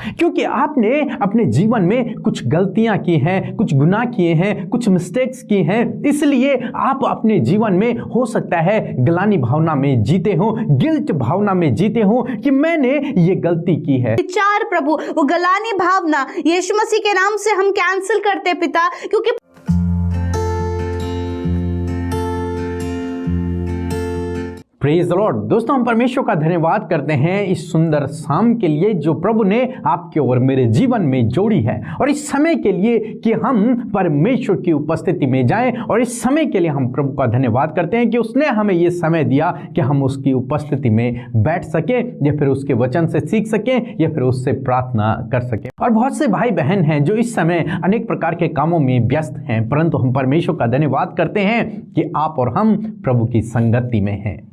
क्योंकि आपने अपने जीवन में कुछ गलतियां की हैं, कुछ गुनाह किए हैं, कुछ मिस्टेक्स की हैं, इसलिए आप अपने जीवन में हो सकता है ग्लानि भावना में जीते हो, गिल्ट भावना में जीते हो कि मैंने ये गलती की है। विचार प्रभु, वो ग्लानि भावना यीशु मसीह के नाम से हम कैंसिल करते पिता, क्योंकि प्रेज द लॉर्ड। दोस्तों, हम परमेश्वर का धन्यवाद करते हैं इस सुंदर शाम के लिए जो प्रभु ने आपके और मेरे जीवन में जोड़ी है, और इस समय के लिए कि हम परमेश्वर की उपस्थिति में जाएं, और इस समय के लिए हम प्रभु का धन्यवाद करते हैं कि उसने हमें ये समय दिया कि हम उसकी उपस्थिति में बैठ सके, या फिर उसके वचन से सीख सकें, या फिर उससे प्रार्थना कर सकें। और बहुत से भाई बहन हैं जो इस समय अनेक प्रकार के कामों में व्यस्त हैं, परंतु हम परमेश्वर का धन्यवाद करते हैं कि आप और हम प्रभु की संगति में हैं।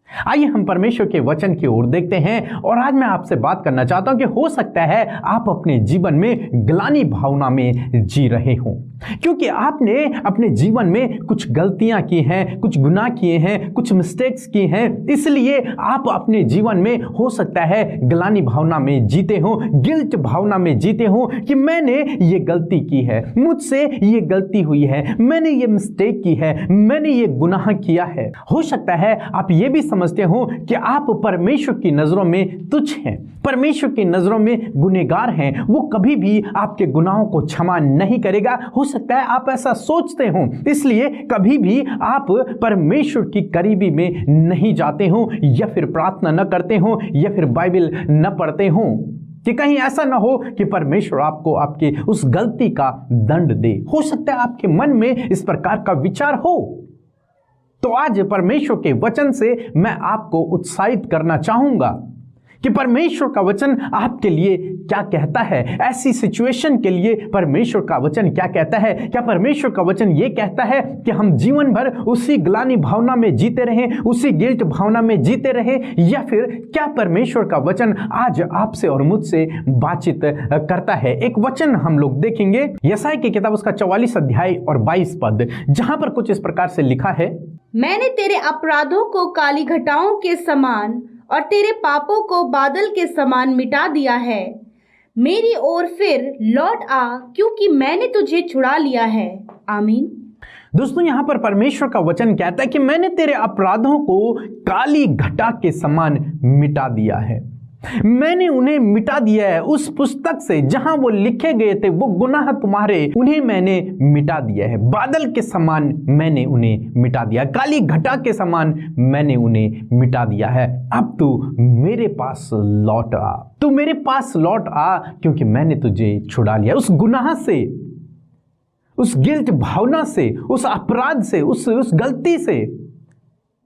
आइए हम परमेश्वर के वचन की ओर देखते हैं, और आज मैं आपसे बात करना चाहता हूं कि हो सकता है आप अपने जीवन में ग्लानि भावना में जी रहे हो, क्योंकि आपने अपने जीवन में कुछ गलतियां की हैं, कुछ गुनाह किए हैं, कुछ मिस्टेक्स की हैं, इसलिए आप अपने जीवन में हो सकता है ग्लानि भावना में जीते हो, गिल्ट भावना में जीते हो कि मैंने ये गलती की है, मुझसे ये गलती हुई है, मैंने ये मिस्टेक की है, मैंने ये गुनाह किया है। हो सकता है आप ये भी समझते हो कि आप परमेश्वर की नजरों में तुच्छ हैं, परमेश्वर की नजरों में गुनहगार हैं, वो कभी भी आपके गुनाहों को क्षमा नहीं करेगा। हो सकता है आप ऐसा सोचते हो, इसलिए कभी भी आप परमेश्वर की करीबी में नहीं जाते हो, या फिर प्रार्थना न करते हो, या फिर बाइबल न पढ़ते हो, कि कहीं ऐसा ना हो कि परमेश्वर आपको आपके उस गलती का दंड दे। हो सकता है आपके मन में इस प्रकार का विचार हो। तो आज परमेश्वर के वचन से मैं आपको उत्साहित करना चाहूंगा कि परमेश्वर का वचन आपके लिए क्या कहता है, ऐसी सिचुएशन के लिए परमेश्वर का वचन क्या कहता है। क्या परमेश्वर का वचन ये कहता है कि हम जीवन भर उसी ग्लानि भावना में जीते रहें, उसी गिल्ट भावना में जीते रहें, या फिर क्या परमेश्वर का वचन आज आपसे और मुझसे बातचीत करता है। एक वचन हम लोग देखेंगे, यशायाह की किताब उसका 44 अध्याय और 22 पद, जहां पर कुछ इस प्रकार से लिखा है, मैंने तेरे अपराधों को काली घटाओं के समान और तेरे पापों को बादल के समान मिटा दिया है। मेरी ओर फिर लौट आ, क्योंकि मैंने तुझे छुड़ा लिया है। आमीन। दोस्तों, यहां पर परमेश्वर का वचन कहता है कि मैंने तेरे अपराधों को काली घटा के समान मिटा दिया है। मैंने उन्हें मिटा दिया है, उस पुस्तक से जहां वो लिखे गए थे, वो गुनाह तुम्हारे, उन्हें मैंने मिटा दिया है। बादल के समान मैंने उन्हें मिटा दिया, काली घटा के समान मैंने उन्हें मिटा दिया है। अब तू मेरे पास लौट आ, तू मेरे पास लौट आ, क्योंकि मैंने तुझे छुड़ा लिया उस गुनाह से, उस गिल्ट भावना से, उस अपराध से, उस गलती से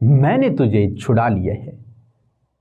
मैंने तुझे छुड़ा लिया है।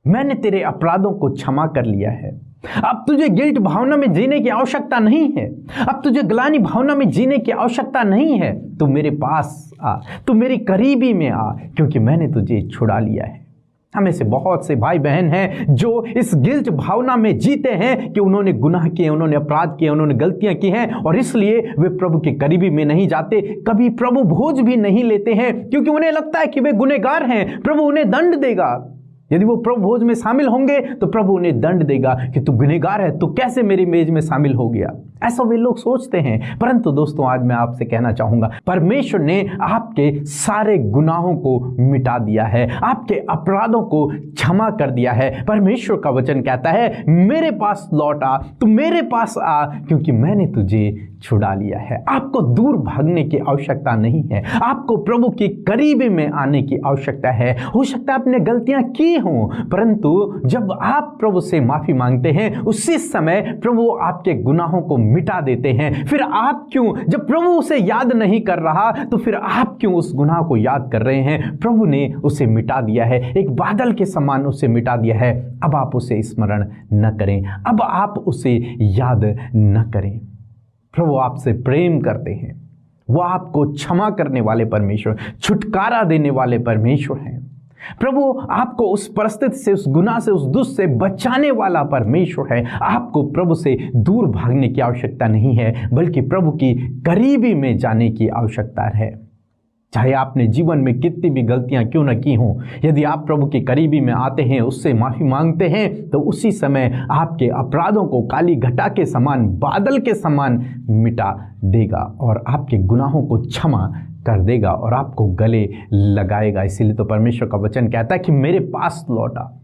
मैंने तेरे अपराधों को क्षमा कर लिया है। अब तुझे गिल्ट भावना में जीने की आवश्यकता नहीं है, अब तुझे ग्लानि भावना में जीने की आवश्यकता नहीं है। तू मेरे पास आ, तू मेरी करीबी में आ, क्योंकि मैंने तुझे छुड़ा लिया है। हमें से बहुत से भाई बहन हैं जो इस गिल्ट भावना में जीते हैं कि उन्होंने गुनाह किए, उन्होंने अपराध किए, उन्होंने गलतियां की हैं, और इसलिए वे प्रभु के करीबी में नहीं जाते, कभी प्रभु भोज भी नहीं लेते हैं, क्योंकि उन्हें लगता है कि वे गुनहगार हैं, प्रभु उन्हें दंड देगा। यदि वो प्रभु भोज में शामिल होंगे तो प्रभु उन्हें दंड देगा कि तू गुनहगार है, तू कैसे मेरी मेज में शामिल हो गया। ऐसा वे लोग सोचते हैं। परंतु दोस्तों, आज मैं आपसे कहना चाहूंगा, परमेश्वर ने आपके सारे गुनाहों को मिटा दिया है, आपके अपराधों को क्षमा कर दिया है। परमेश्वर का वचन कहता है, मेरे पास लौट आ, तू मेरे पास आ, क्योंकि मैंने तुझे छुड़ा लिया है। आपको दूर भागने की आवश्यकता नहीं है, आपको प्रभु के करीबी में आने की आवश्यकता है। हो सकता है आपने गलतियां की हों, परंतु जब आप प्रभु से माफी मांगते हैं, उसी समय प्रभु आपके गुनाहों को मिटा देते हैं। फिर आप क्यों, जब प्रभु उसे याद नहीं कर रहा, तो फिर आप क्यों उस गुनाह को याद कर रहे हैं? प्रभु ने उसे मिटा दिया है, एक बादल के समान उसे मिटा दिया है। अब आप उसे स्मरण न करें, अब आप उसे याद न करें। प्रभु आपसे प्रेम करते हैं, वो आपको क्षमा करने वाले परमेश्वर, छुटकारा देने वाले परमेश्वर हैं। प्रभु आपको उस परिस्थिति से, उस गुनाह से, उस दुष्ट से बचाने वाला परमेश्वर है। आपको प्रभु से दूर भागने की आवश्यकता नहीं है, बल्कि प्रभु की करीबी में जाने की आवश्यकता है। चाहे आपने जीवन में कितनी भी गलतियां क्यों न की हों, यदि आप प्रभु के करीबी में आते हैं, उससे माफ़ी मांगते हैं, तो उसी समय आपके अपराधों को काली घटा के समान, बादल के समान मिटा देगा और आपके गुनाहों को क्षमा कर देगा और आपको गले लगाएगा। इसीलिए तो परमेश्वर का वचन कहता है कि मेरे पास लौटा।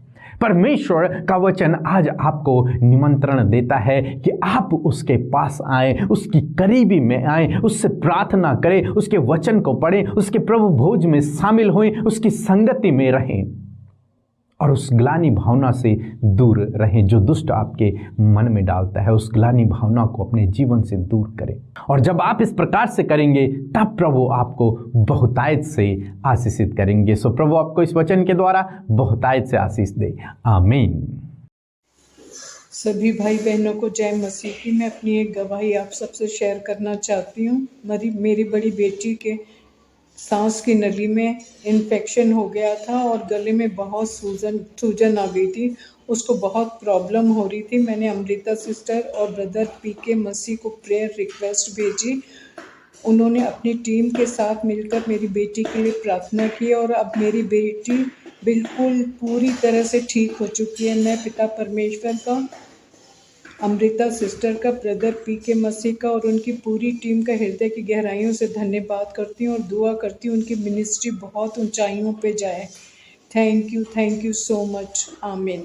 परमेश्वर का वचन आज आपको निमंत्रण देता है कि आप उसके पास आए, उसकी करीबी में आए, उससे प्रार्थना करें, उसके वचन को पढ़ें, उसके प्रभु भोज में शामिल हों, उसकी संगति में रहें और उस ग्लानि भावना से दूर रहें जो दुष्ट आपके मन में डालता है। उस ग्लानि भावना को अपने जीवन से दूर करें और जब आप इस प्रकार से करेंगे तब प्रभु आपको बहुतायत से आशीषित करेंगे। सो प्रभु आपको इस वचन के द्वारा बहुतायत से आशीष दे। आमीन। सभी भाई बहनों को जय मसीह की। मैं अपनी एक गवाही आप सबसे शेयर करना चाहती हूँ। मेरी बड़ी बेटी के सांस की नली में इन्फेक्शन हो गया था और गले में बहुत सूजन आ गई थी। उसको बहुत प्रॉब्लम हो रही थी। मैंने अमृता सिस्टर और ब्रदर पीके मसीह को प्रेयर रिक्वेस्ट भेजी। उन्होंने अपनी टीम के साथ मिलकर मेरी बेटी के लिए प्रार्थना की और अब मेरी बेटी बिल्कुल पूरी तरह से ठीक हो चुकी है। मैं पिता परमेश्वर का, अमृता सिस्टर का, ब्रदर पीके मसीह का और उनकी पूरी टीम का हृदय की गहराइयों से धन्यवाद करती हूँ और दुआ करती हूँ उनकी मिनिस्ट्री बहुत ऊंचाइयों पे जाए। Thank you so much. आमीन।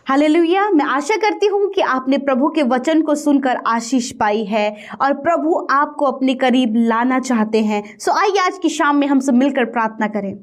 हालेलुया। मैं आशा करती हूँ कि आपने प्रभु के वचन को सुनकर आशीष पाई है और प्रभु आपको अपने करीब लाना चाहते हैं। सो आइए आज की शाम में हम सब मिलकर प्रार्थना करें।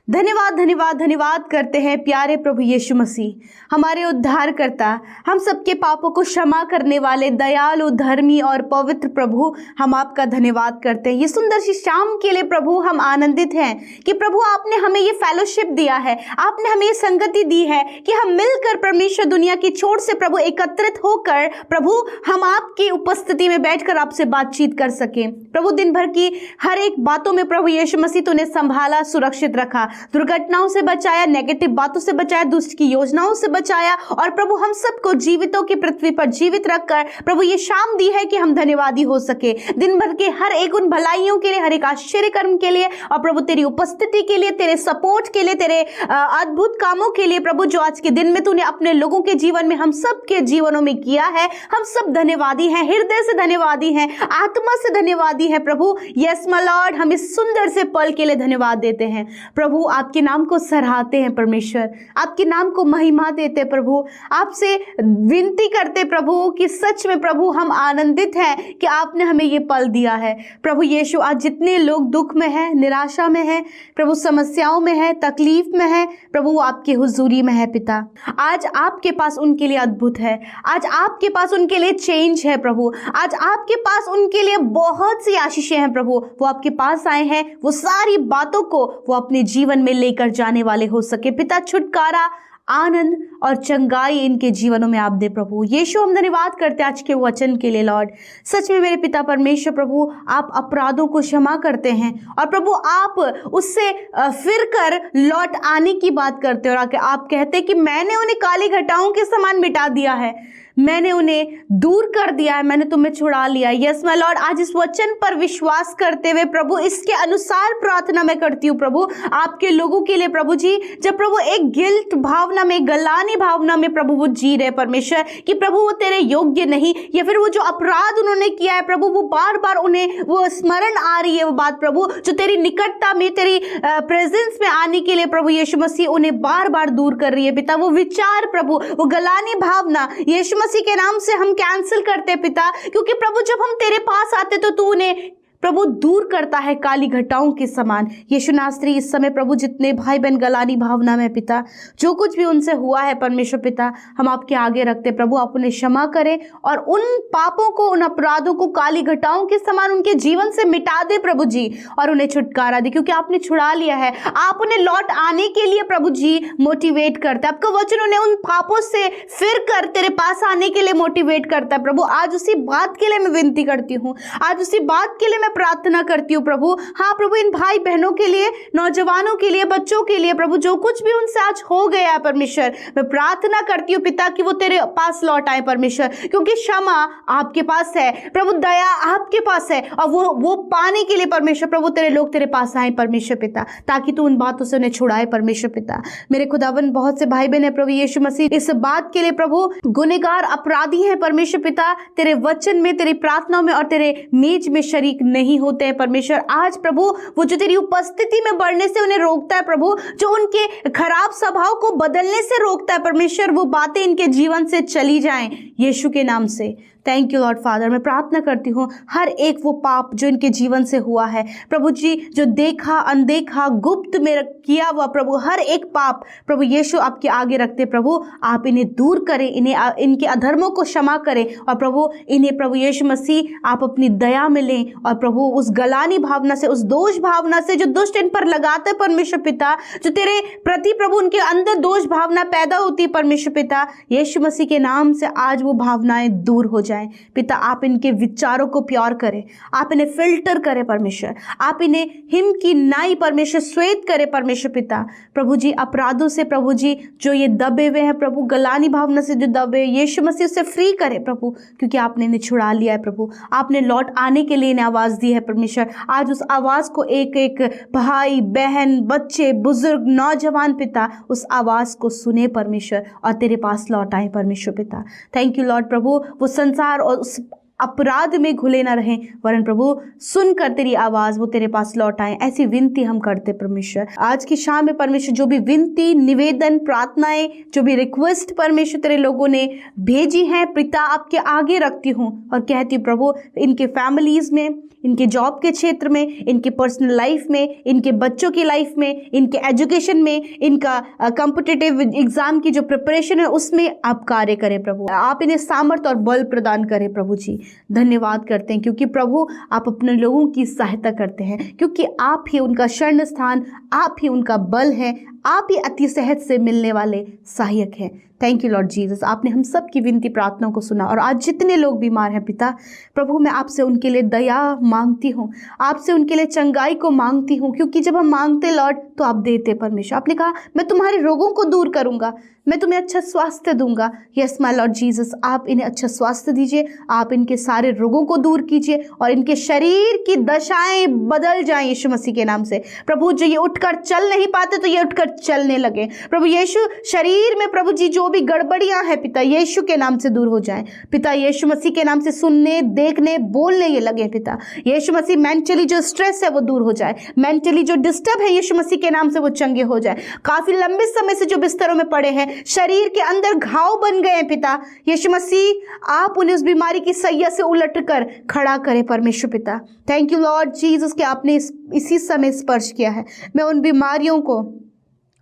धन्यवाद धन्यवाद धन्यवाद करते हैं प्यारे प्रभु यीशु मसीह, हमारे उद्धारकर्ता, हम सबके पापों को क्षमा करने वाले दयालु, धर्मी और पवित्र प्रभु, हम आपका धन्यवाद करते हैं। ये सुंदर सी शाम के लिए प्रभु हम आनंदित हैं कि प्रभु आपने हमें ये फेलोशिप दिया है, आपने हमें ये संगति दी है कि हम मिलकर परमेश्वर दुनिया की छोर से प्रभु एकत्रित होकर प्रभु हम आपकी उपस्थिति में बैठकर आपसे बातचीत कर सकें। प्रभु दिन भर की हर एक बातों में प्रभु यीशु मसीह तूने संभाला, सुरक्षित रखा, दुर्घटनाओं से बचाया, नेगेटिव बातों से बचाया, दुष्ट की योजनाओं से बचाया और प्रभु हम सबको जीवितों की पृथ्वी पर जीवित रखकर प्रभु ये शाम दी है कि हम धन्यवादी हो सके दिन भर के हर एक उन भलाइयों के लिए, हर एक आश्चर्य कर्म के लिए और प्रभु तेरी उपस्थिति के लिए, तेरे सपोर्ट के लिए, तेरे अद्भुत कामों के लिए प्रभु जो आज के दिन में तूने अपने लोगों के जीवन में, हम सबके जीवनों में किया है। हम सब धन्यवादी हैं, हृदय से धन्यवादी हैं, आत्मा से धन्यवादी हैं प्रभु। यस माय लॉर्ड, हम इस सुंदर से पल के लिए धन्यवाद देते हैं प्रभु। आपके नाम को सराहते हैं परमेश्वर, आपके नाम को महिमा देते प्रभु, आपसे विनती करते प्रभु कि सच में प्रभु हम आनंदित हैं कि आपने हमें ये पल दिया है। प्रभु यीशु, आज जितने लोग दुख में हैं, निराशा में हैं प्रभु, समस्याओं में है, तकलीफ में है प्रभु, आपकी हुजूरी में है पिता। आज आपके पास उनके लिए अद्भुत है, आज आपके पास उनके लिए चेंज है प्रभु, आज आपके पास उनके लिए बहुत सी आशीषें हैं प्रभु। वो आपके पास आए हैं, वो सारी बातों को वो अपने जीवन में लेकर जाने वाले हो सके पिता। छुटकारा, आनंद और चंगाई इनके जीवनों में आप दे प्रभु यीशु। हम धन्यवाद करते हैं आज के वचन के लिए लॉर्ड। सच में मेरे पिता परमेश्वर प्रभु, आप अपराधों को क्षमा करते हैं और प्रभु आप उससे फिर कर लौट आने की बात करते हैं और आप कहते हैं कि मैंने उन्हें काली घटाओं के समान मिटा दिया है, मैंने उन्हें दूर कर दिया है, मैंने तुम्हें छुड़ा लिया। यस माय लॉर्ड, आज इस वचन पर विश्वास करते हुए प्रभु इसके अनुसार प्रार्थना मैं करती हूँ प्रभु आपके लोगों के लिए प्रभु जी। जब प्रभु एक गिल्ट भावना में, गलानी भावना में प्रभु वो जी रहे परमेश्वर कि प्रभु वो तेरे योग्य नहीं, या फिर वो जो अपराध उन्होंने किया है प्रभु वो बार बार उन्हें वो स्मरण आ रही है वो बात प्रभु, जो तेरी निकटता में, तेरी प्रेजेंस में आने के लिए प्रभु यीशु मसीह उन्हें बार बार दूर कर रही है पिता। वो विचार प्रभु, वो गलानी भावना यीशु मसीह के नाम से हम कैंसिल करते पिता, क्योंकि प्रभु जब हम तेरे पास आते तो तू उन्हें प्रभु दूर करता है काली घटाओं के समान। यीशु नासरी, इस समय प्रभु जितने भाई बहन गलानी भावना में पिता, जो कुछ भी उनसे हुआ है परमेश्वर पिता, हम आपके आगे रखते प्रभु, आप उन्हें क्षमा करें और उन पापों को, उन अपराधों को काली घटाओं के समान उनके जीवन से मिटा दे प्रभु जी और उन्हें छुटकारा दे, क्योंकि आपने छुड़ा लिया है। आप उन्हें लौट आने के लिए प्रभु जी मोटिवेट करता है, आपका वचन उन्हें उन पापों से फिर कर तेरे पास आने के लिए मोटिवेट करता है प्रभु। आज उसी बात के लिए मैं विनती करती हूँ, आज उसी बात के लिए मैं प्रार्थना करती हूँ प्रभु। हाँ प्रभु, इन भाई बहनों के लिए, नौजवानों के लिए, बच्चों के लिए प्रभु, जो कुछ भी उनसे आज हो गया है परमेश्वर, मैं प्रार्थना करती हूँ पिता कि वो तेरे पास लौट आए परमेश्वर, क्योंकि क्षमा आपके पास है प्रभु, दया आपके पास है, और वो पाने के लिए परमेश्वर प्रभु तेरे लोग तेरे पास आए परमेश्वर पिता, ताकि तू उन बातों से उन्हें छुड़ाए परमेश्वर पिता। मेरे खुदावन, बहुत से भाई बहन है प्रभु यीशु मसीह इस बात के लिए प्रभु गुनहगार अपराधी हैं परमेश्वर पिता, तेरे वचन में, तेरी प्रार्थनाओं में और तेरे मेज में शरीक नहीं होते हैं परमेश्वर। आज प्रभु वो जो तेरी उपस्थिति में बढ़ने से उन्हें रोकता है प्रभु, जो उनके खराब स्वभाव को बदलने से रोकता है परमेश्वर, वो बातें इनके जीवन से चली जाएं यीशु के नाम से। Thank you Lord father. मैं प्रार्थना करती हूँ हर एक वो पाप जो इनके जीवन से हुआ है प्रभु जी, जो देखा, अनदेखा, गुप्त में किया हुआ प्रभु, हर एक पाप प्रभु यीशु आपके आगे रखते प्रभु, आप इन्हें दूर करें, इन्हें इनके अधर्मों को क्षमा करें, और प्रभु इन्हें प्रभु यीशु मसीह आप अपनी दया में लें, और प्रभु उस गलानी भावना से, उस दोष भावना से जो दुष्ट इन पर लगाते परमेश्वर पिता, जो तेरे प्रति प्रभु उनके अंदर दोष भावना पैदा होती है परमेश्वर पिता, यीशु मसीह के नाम से आज वो भावनाएं दूर हो जाए पिता। आप इनके विचारों को प्योर करें, आप इन्हें फिल्टर करें परमेश्वर, आप इन्हें हिम की नाई परमेश्वर श्वेत करें परमेश्वर पिता। प्रभु जी अपराधों से प्रभु जी जो ये दबे हुए हैं प्रभु, गलानी भावना से जो दबे, यीशु मसीह उससे फ्री करें प्रभु, क्योंकि आपने इन्हें छुड़ा लिया है प्रभु, आपने लौट आने के लिए इन्हें आवाज़ दी है परमेश्वर। आज उस आवाज़ को एक एक भाई बहन, बच्चे, बुजुर्ग, नौजवान पिता उस आवाज़ को सुने परमेश्वर, और तेरे पास लौट आए परमेश्वर पिता। थैंक यू लॉर्ड प्रभु, वो संसार और उस अपराध में घुले ना रहें, वरन प्रभु सुनकर तेरी आवाज़ वो तेरे पास लौट आए, ऐसी विनती हम करते परमेश्वर। आज की शाम में परमेश्वर जो भी विनती, निवेदन, प्रार्थनाएं, जो भी रिक्वेस्ट परमेश्वर तेरे लोगों ने भेजी हैं पिता, आपके आगे रखती हूँ और कहती हूँ प्रभु, इनके फैमिलीज़ में, इनके जॉब के क्षेत्र में, इनके पर्सनल लाइफ में, इनके बच्चों की लाइफ में, इनके एजुकेशन में, इनका कॉम्पिटिटिव एग्जाम की जो प्रिपरेशन है उसमें आप कार्य करें प्रभु, आप इन्हें सामर्थ्य और बल प्रदान करें प्रभु जी। धन्यवाद करते हैं क्योंकि प्रभु आप अपने लोगों की सहायता करते हैं, क्योंकि आप ही उनका शरण स्थान, आप ही उनका बल है, आप ही अति सहज से मिलने वाले सहायक हैं। थैंक यू लॉर्ड जीसस, आपने हम सब की विनती प्रार्थनाओं को सुना, और आज जितने लोग बीमार हैं पिता प्रभु, मैं आपसे उनके लिए दया मांगती हूँ, आपसे उनके लिए चंगाई को मांगती हूँ, क्योंकि जब हम मांगते लॉर्ड तो आप देते परमेश्वर। आपने कहा मैं तुम्हारे रोगों को दूर करूँगा, मैं तुम्हें अच्छा स्वास्थ्य दूंगा। यस माय लॉर्ड जीसस, आप इन्हें अच्छा स्वास्थ्य दीजिए, आप इनके सारे रोगों को दूर कीजिए, और इनके शरीर की दशाएं बदल जाएं यीशु मसीह के नाम से। प्रभु जो ये उठकर चल नहीं पाते तो ये उठकर चलने लगे प्रभु यीशु, शरीर में प्रभु जी जो भी गड़बड़ियां हैं पिता यीशु के नाम से दूर हो जाएं पिता यीशु मसीह के नाम से, सुनने, देखने, बोलने ये लगे पिता यीशु मसीह। मेंटली जो स्ट्रेस है वो दूर हो जाए, मेंटली जो डिस्टर्ब है यीशु मसीह के नाम से वो चंगे हो जाए। काफी लंबे समय से जो बिस्तरों में पड़े हैं, शरीर के अंदर घाव बन गए हैं पिता यीशु मसीह, आप उन्हें उस बीमारी की सैया से उलट कर खड़ा करें परमेश्वर पिता। थैंक यू लॉर्ड जीसस कि आपने इसी समय स्पर्श किया है। मैं उन बीमारियों को,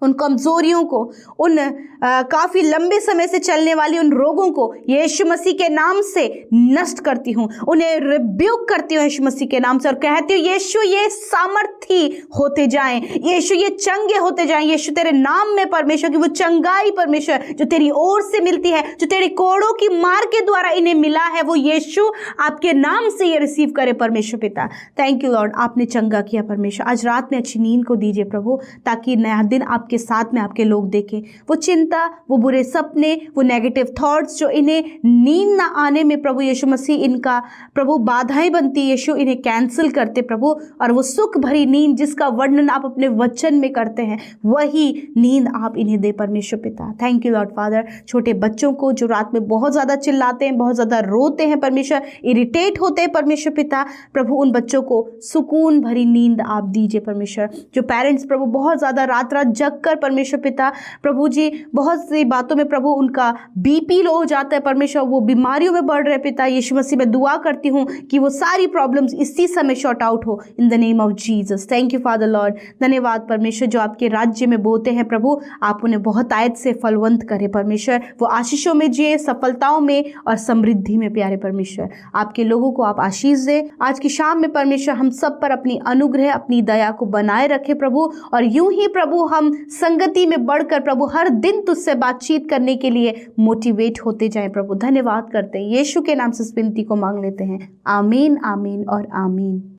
उन कमजोरियों को, उन काफ़ी लंबे समय से चलने वाली उन रोगों को यीशु मसीह के नाम से नष्ट करती हूँ, उन्हें रिब्यूक करती हूँ यीशु मसीह के नाम से, और कहती हूँ यीशु ये सामर्थी होते जाएं, यीशु ये चंगे होते जाएं, यीशु तेरे नाम में परमेश्वर की वो चंगाई परमेश्वर जो तेरी ओर से मिलती है, जो तेरे कोड़ों की मार के द्वारा इन्हें मिला है, वो यीशु आपके नाम से ये रिसीव करे परमेश्वर पिता। थैंक यू लॉर्ड, आपने चंगा किया परमेश्वर। आज रात में अच्छी नींद को दीजिए प्रभु, ताकि नया दिन आपके साथ में आपके लोग देखें। वो चिंता, वो बुरे सपने, वो नेगेटिव थॉट्स जो इन्हें नींद ना आने में प्रभु यीशु मसीह इनका प्रभु बाधाएं बनती, यीशु इन्हें कैंसिल करते प्रभु, और वो सुख भरी नींद जिसका वर्णन आप अपने वचन में करते हैं, वही नींद आप इन्हें दे परमेश्वर पिता। Thank you Lord father. छोटे बच्चों को जो रात में बहुत ज़्यादा चिल्लाते हैं, बहुत ज़्यादा रोते हैं परमेश्वर, इरिटेट होते हैं परमेश्वर पिता, प्रभु उन बच्चों को सुकून भरी नींद आप दीजिए परमेश्वर। जो पेरेंट्स प्रभु बहुत ज़्यादा रात रात जग कर परमेश्वर पिता प्रभु जी बहुत सी बातों में प्रभु उनका बीपी लो हो जाता है परमेश्वर, वो बीमारियों में बढ़ रहे पिता यीशु मसीह में दुआ करती हूँ कि वो सारी प्रॉब्लम्स इसी समय शॉर्ट आउट हो in the name of Jesus. Thank you father Lord. धन्यवाद परमेश्वर, जो आपके राज्य में बोते हैं प्रभु, आप उन्हें बहुत आयत से फलवंत करें परमेश्वर, वो आशीषों में जिए, सफलताओं में और समृद्धि में प्यारे परमेश्वर। आपके लोगों को आप आशीष दें। आज की शाम में परमेश्वर हम सब पर अपनी अनुग्रह, अपनी दया को बनाए रखे प्रभु, और यूं ही प्रभु हम संगति में बढ़कर प्रभु हर दिन तुझसे बातचीत करने के लिए मोटिवेट होते जाएं प्रभु। धन्यवाद करते हैं, यीशु के नाम से इस विनती को मांग लेते हैं। आमीन, आमीन और आमीन।